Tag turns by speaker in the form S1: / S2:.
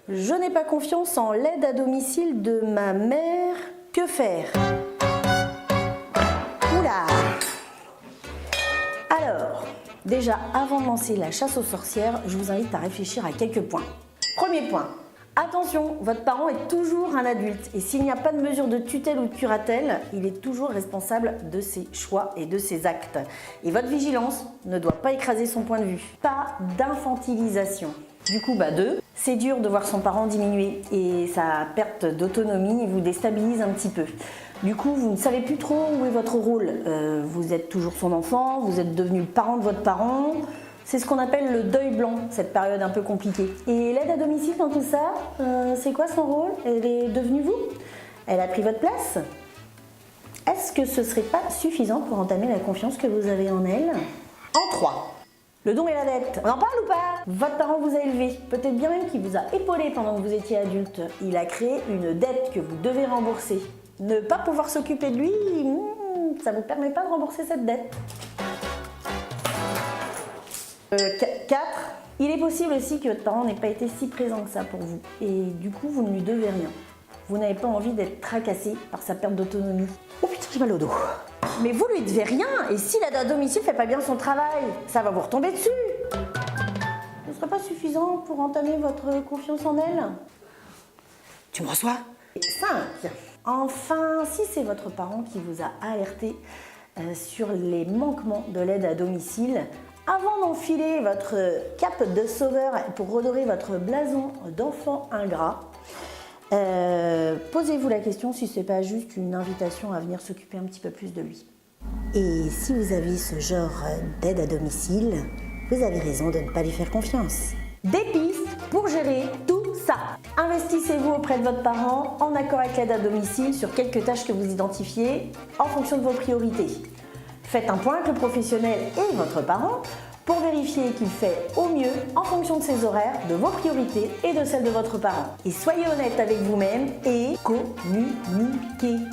S1: Je n'ai pas confiance en l'aide à domicile de ma mère. Que faire? Oula! Alors, déjà, avant de lancer la chasse aux sorcières, je vous invite à réfléchir à quelques points. Premier point. Attention, votre parent est toujours un adulte et s'il n'y a pas de mesure de tutelle ou de curatelle, il est toujours responsable de ses choix et de ses actes. Et votre vigilance ne doit pas écraser son point de vue. Pas d'infantilisation. Du coup, 2, c'est dur de voir son parent diminuer et sa perte d'autonomie vous déstabilise un petit peu. Du coup, vous ne savez plus trop où est votre rôle. Vous êtes toujours son enfant, vous êtes devenu le parent de votre parent. C'est ce qu'on appelle le deuil blanc, cette période un peu compliquée. Et l'aide à domicile dans tout ça, c'est quoi son rôle? Elle est devenue vous? Elle a pris votre place? Est-ce que ce serait pas suffisant pour entamer la confiance que vous avez en elle? En 3. Le don et la dette, on en parle ou pas? Votre parent vous a élevé, peut-être bien même qu'il vous a épaulé pendant que vous étiez adulte. Il a créé une dette que vous devez rembourser. Ne pas pouvoir s'occuper de lui, ça ne vous permet pas de rembourser cette dette. 4. Il est possible aussi que votre parent n'ait pas été si présent que ça pour vous. Et du coup, vous ne lui devez rien. Vous n'avez pas envie d'être tracassé par sa perte d'autonomie. Oh putain, j'ai mal au dos. Mais vous lui devez rien. Et si l'aide à domicile fait pas bien son travail, ça va vous retomber dessus. Ce ne serait pas suffisant pour entamer votre confiance en elle? Tu me reçois? 5. Enfin, si c'est votre parent qui vous a alerté sur les manquements de l'aide à domicile, avant d'enfiler votre cape de sauveur pour redorer votre blason d'enfant ingrat, posez-vous la question si c'est pas juste une invitation à venir s'occuper un petit peu plus de lui. Et si vous avez ce genre d'aide à domicile, vous avez raison de ne pas lui faire confiance. Des pistes pour gérer tout ça. Investissez-vous auprès de votre parent en accord avec l'aide à domicile sur quelques tâches que vous identifiez en fonction de vos priorités. Faites un point avec le professionnel et votre parent pour vérifier qu'il fait au mieux en fonction de ses horaires, de vos priorités et de celles de votre parent. Et soyez honnête avec vous-même et communiquez.